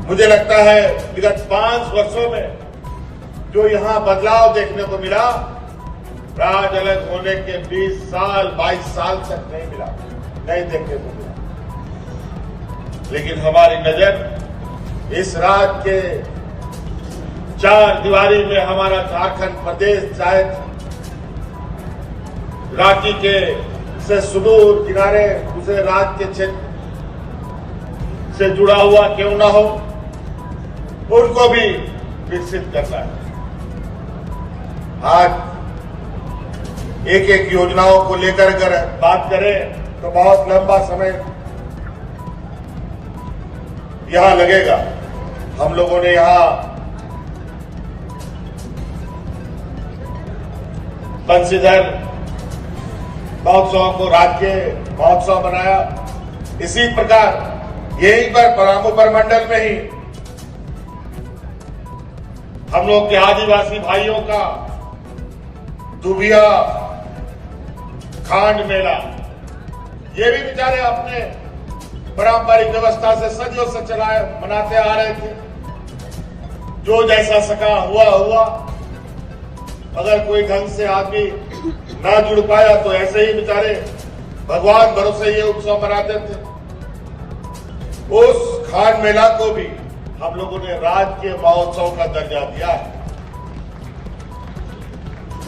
मुझे लगता है विगत 5 वर्षों में जो यहां बदलाव देखने को मिला, राज्य अलग होने के 20 साल 22 साल तक नहीं मिला, नहीं देखने को मिला। लेकिन हमारी नजर इस राज्य के 4 दीवारी में हमारा झारखंड प्रदेश चाहे रांची के से सुदूर किनारे दूसरे राज्य के क्षेत्र से जुड़ा हुआ क्यों ना हो, उनको भी विकसित करना है। आज एक एक योजनाओं को लेकर अगर बात करें तो बहुत लंबा समय यहां लगेगा। हम लोगों ने यहां बंशीधर महोत्सव को राज्य महोत्सव बनाया। इसी प्रकार यहीं पर परामू प्रमंडल में ही हम लोग के आदिवासी भाइयों का दुबिया खांड मेला, ये भी बेचारे अपने पारंपरिक व्यवस्था से सदियों से मनाते आ रहे थे। जो जैसा सका हुआ। अगर कोई ढंग से आदमी ना जुड़ पाया तो ऐसे ही बेचारे भगवान भरोसे ये उत्सव मनाते थे। उस खांड मेला को भी हम लोगों ने राज्य महोत्सव का दर्जा दिया है।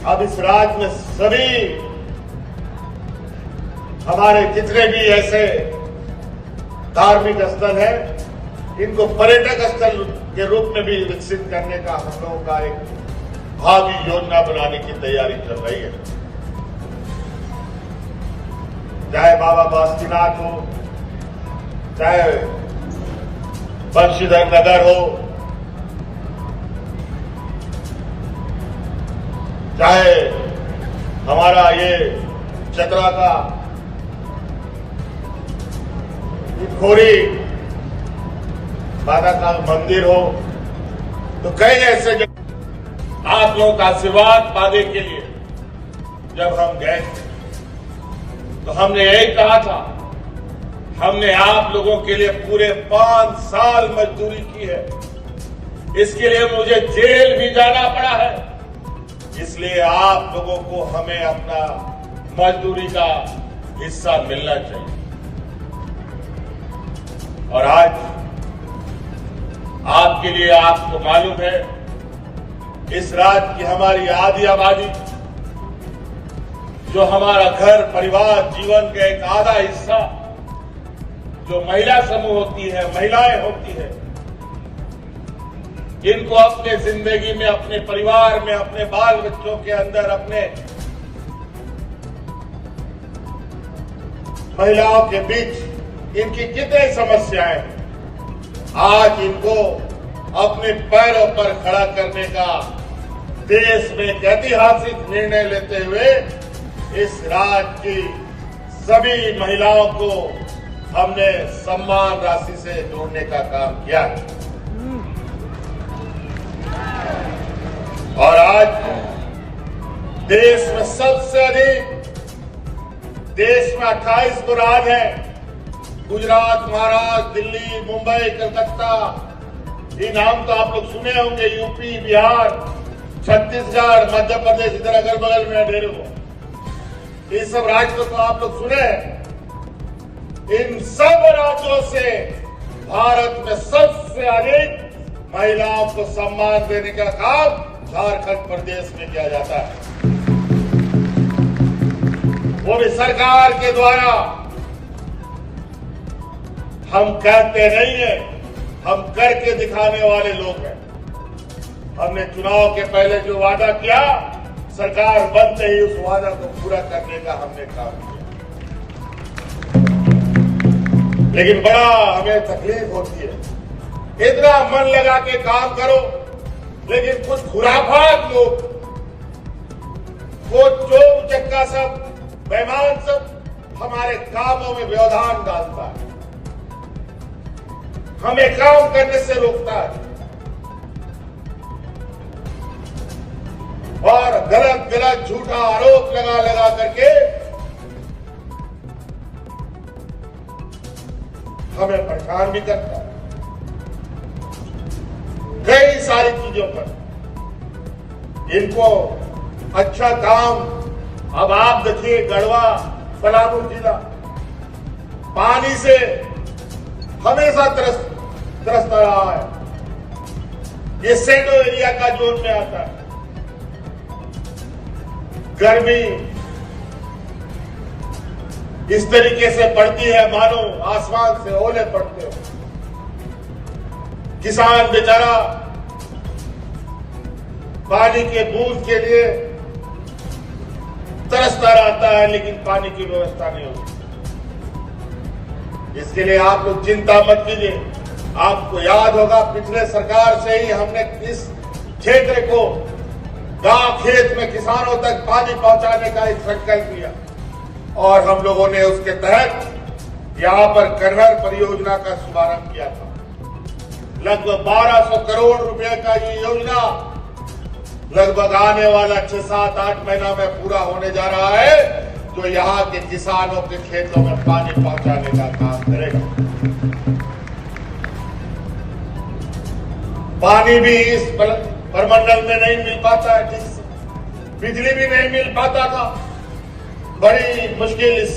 अब इस राज्य में सभी हमारे जितने भी ऐसे धार्मिक स्थल हैं, इनको पर्यटक स्थल के रूप में भी विकसित करने का हम लोगों का एक भावी योजना बनाने की तैयारी चल रही है। चाहे बाबा बासुकीनाथ हो, चाहे बंशीधर नगर हो, चाहे हमारा ये चतरा का खोरी माता का मंदिर हो, तो कई ऐसे आप लोगों का आशीर्वाद पाने के लिए जब हम गए तो हमने यही कहा था, हमने आप लोगों के लिए पूरे 5 साल मजदूरी की है। इसके लिए मुझे जेल भी जाना पड़ा है। इसलिए आप लोगों को हमें अपना मजदूरी का हिस्सा मिलना चाहिए। और आज आपके लिए आपको मालूम है, इस राज्य की हमारी आधी आबादी, जो हमारा घर परिवार जीवन का एक आधा हिस्सा जो महिला समूह होती है, महिलाएं होती है, इनको अपने जिंदगी में, अपने परिवार में, अपने बाल बच्चों के अंदर, अपने महिलाओं के बीच इनकी कितनी समस्याएं हैं। आज इनको अपने पैरों पर खड़ा करने का देश में एक ऐतिहासिक निर्णय लेते हुए इस राज्य की सभी महिलाओं को हमने सम्मान राशि से जोड़ने का काम किया। और आज देश में सबसे अधिक, देश में 28 गो राज्य हैं। गुजरात, महाराष्ट्र, दिल्ली, मुंबई, कलकत्ता, ये नाम तो आप लोग सुने होंगे। यूपी, बिहार, छत्तीसगढ़, मध्य प्रदेश, इधर अगल बगल में ढेरों, ये सब राज्यों को आप लोग सुने हैं। इन सब राज्यों से भारत में सबसे अधिक महिलाओं को सम्मान देने का काम झारखंड प्रदेश में किया जाता है, वो भी सरकार के द्वारा। हम कहते नहीं है, हम करके दिखाने वाले लोग हैं। हमने चुनाव के पहले जो वादा किया, सरकार बनते ही उस वादा को पूरा करने का हमने काम किया। लेकिन बड़ा हमें तकलीफ होती है, इतना मन लगा के काम करो, लेकिन कुछ खुराफात लोग, वो चोर चक्का सब, बेईमान सब हमारे कामों में व्यवधान डालता है, हमें काम करने से रोकता है और गलत गलत झूठा आरोप लगा लगा करके हमें परेशान भी करता है। कई सारी चीजों पर इनको अच्छा काम। अब आप देखिए गढ़वा पलामू जिला पानी से हमेशा त्रस्त रहा है। ये सेंडो एरिया का जोन में आता है। गर्मी इस तरीके से पड़ती है मानो आसमान से ओले पड़ते हो। किसान बेचारा पानी के बूंद के लिए तरसता रहता है, लेकिन पानी की व्यवस्था नहीं होती। इसके लिए आप लोग चिंता मत कीजिए। आपको याद होगा पिछले सरकार से ही हमने इस क्षेत्र को गांव खेत में किसानों तक पानी पहुंचाने का एक संकल्प लिया और हम लोगों ने उसके तहत यहां पर करहर परियोजना का शुभारंभ किया था। लगभग 1200 करोड़ रुपए का ये योजना लगभग आने वाला 6-7-8 महीना में पूरा होने जा रहा है, जो यहां के किसानों के खेतों में पानी पहुंचाने का काम करेगा। पानी भी इस परमंडल में नहीं मिल पाता है, बिजली भी नहीं मिल पाता था। बड़ी मुश्किल इस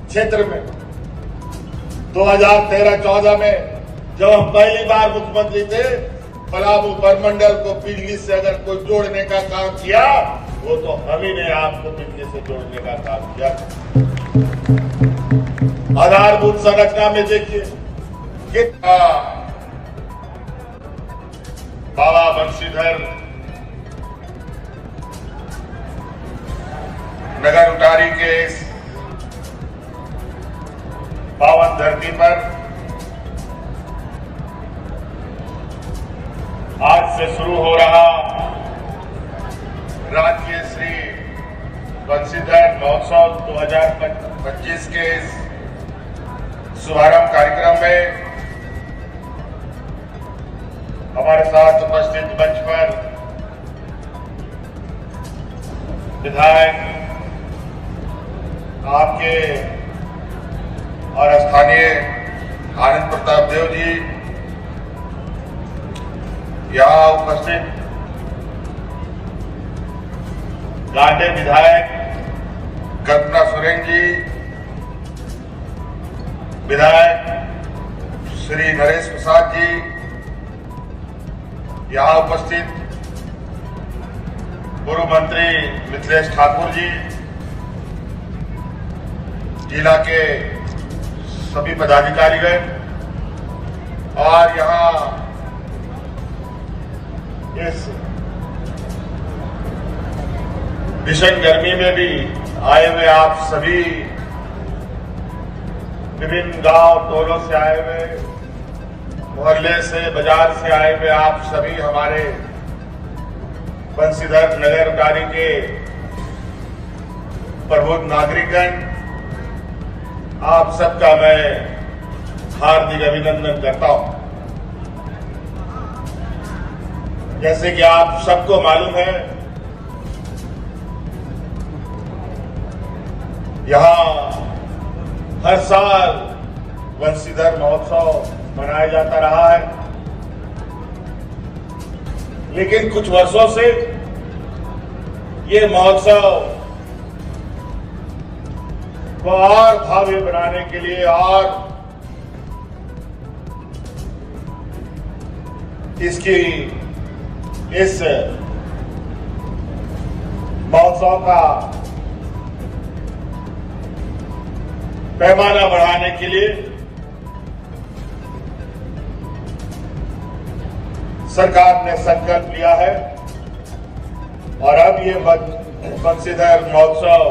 क्षेत्र में 2013-14 में जब हम पहली बार मुख्यमंत्री थे, पलामू परमंडल को बिजली से अगर कोई जोड़ने का काम किया, वो तो हम ही ने आपको बिजली से जोड़ने का काम किया। आधारभूत संरचना में देखिए कितना बाबा बंशीधर नगर उटारी के इस पावन धरती पर आज से शुरू हो रहा राज्य श्री बंशीधर महोत्सव 2025 के इस शुभारंभ कार्यक्रम में हमारे साथ उपस्थित मंच पर विधायक आपके और स्थानीय आनंद प्रताप देव जी, यहां उपस्थित गांधी विधायक कल्पना सोरेन जी, विधायक श्री नरेश प्रसाद जी, यहां उपस्थित पूर्व मंत्री मिथिलेश ठाकुर जी, जिला के सभी पदाधिकारीगण और यहां इस भीषण गर्मी में भी आए हुए आप सभी, विभिन्न गांव टोलों से आए हुए, मोहल्ले से बाजार से आए हुए आप सभी हमारे बंशीधर नगर उटारी के प्रबुद्ध नागरिकगण, आप सबका मैं हार्दिक अभिनंदन करता हूं। जैसे कि आप सबको मालूम है, यहां हर साल बंशीधर महोत्सव मनाया जाता रहा है, लेकिन कुछ वर्षों से ये महोत्सव को और भव्य बनाने के लिए और इसकी इस महोत्सव का पैमाना बढ़ाने के लिए सरकार ने संकल्प लिया है और अब ये बंशीधर महोत्सव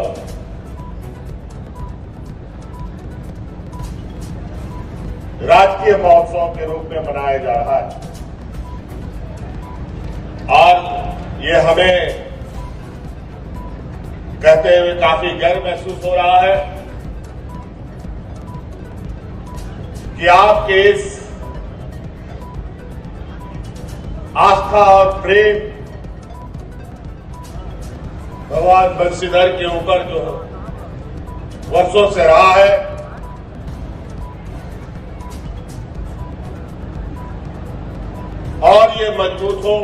राजकीय महोत्सव के रूप में मनाया जा रहा है और ये हमें कहते हुए काफी गर्व महसूस हो रहा है कि आपके इस आस्था और प्रेम भगवान बंशीधर के ऊपर जो वर्षों से रहा है, ये मजबूत हो,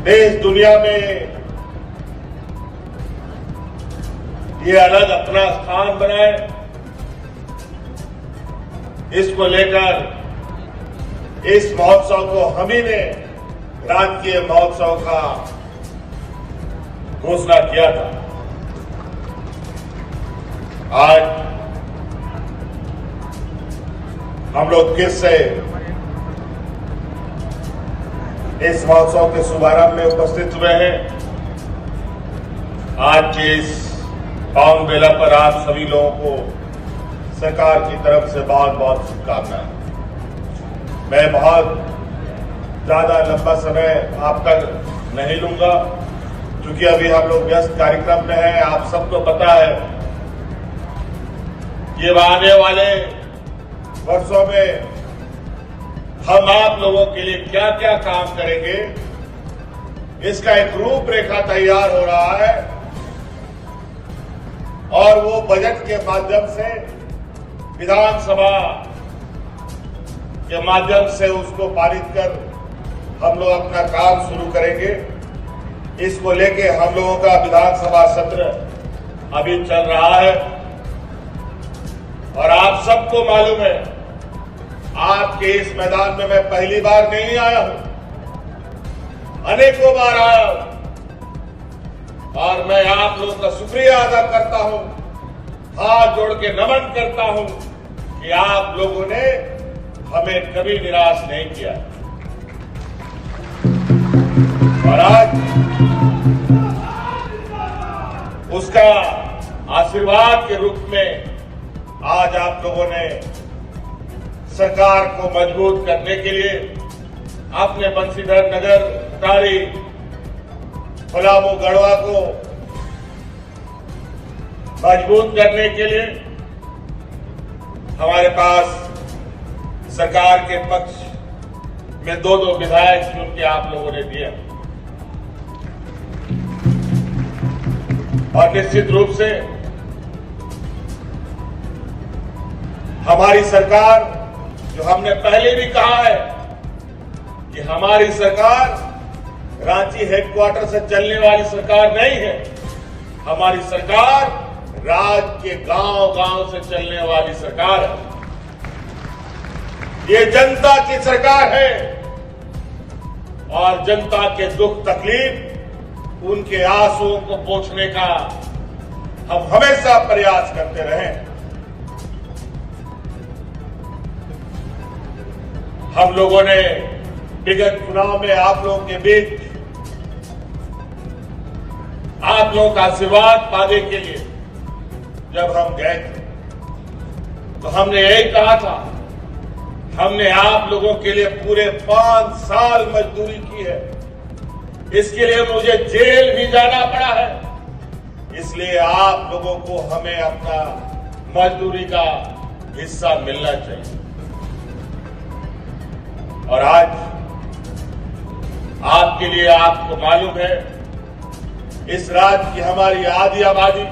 देश दुनिया में ये अलग अपना स्थान बनाए, इसको लेकर इस महोत्सव को हम ही ने राजकीय महोत्सव का घोषणा किया था। आज हम लोग फिर से इस महोत्सव के शुभारंभ में उपस्थित हुए हैं। आज के इस पावन बेला पर आप सभी लोगों को सरकार की तरफ से बहुत बहुत शुभकामनाएं। मैं बहुत ज्यादा लंबा समय आप तक नहीं लूंगा, क्योंकि अभी हम लोग व्यस्त कार्यक्रम में हैं। आप सबको पता है ये आने वाले वर्षों में हम आप लोगों के लिए क्या क्या काम करेंगे, इसका एक रूपरेखा तैयार हो रहा है और वो बजट के माध्यम से, विधानसभा के माध्यम से उसको पारित कर हम लोग अपना काम शुरू करेंगे। इसको लेके हम लोगों का विधानसभा सत्र अभी चल रहा है और आप सबको मालूम है, आपके इस मैदान में मैं पहली बार नहीं आया हूं, अनेकों बार आया हूं और मैं आप लोगों का शुक्रिया अदा करता हूं, हाथ जोड़ के नमन करता हूं कि आप लोगों ने हमें कभी निराश नहीं किया। और आज उसका आशीर्वाद के रूप में आज आप लोगों ने सरकार को मजबूत करने के लिए अपने बंशीधर नगर, अटारी, पलामू, गढ़वा को मजबूत करने के लिए हमारे पास सरकार के पक्ष में दो विधायक चुन के आप लोगों ने दिए और निश्चित रूप से हमारी सरकार, जो हमने पहले भी कहा है कि हमारी सरकार रांची हेडक्वार्टर से चलने वाली सरकार नहीं है, हमारी सरकार राज्य के गांव-गांव से चलने वाली सरकार है। ये जनता की सरकार है और जनता के दुख तकलीफ, उनके आंसुओं को पोंछने का हम हमेशा प्रयास करते रहे। हम लोगों ने विगत चुनाव में आप लोगों के बीच आप लोगों का आशीर्वाद पाने के लिए जब हम गए थे तो हमने यही कहा था, हमने आप लोगों के लिए पूरे 5 साल मजदूरी की है, इसके लिए मुझे जेल भी जाना पड़ा है, इसलिए आप लोगों को हमें अपना मजदूरी का हिस्सा मिलना चाहिए। और आज आपके लिए, आपको मालूम है, इस राज्य की हमारी आधी आबादी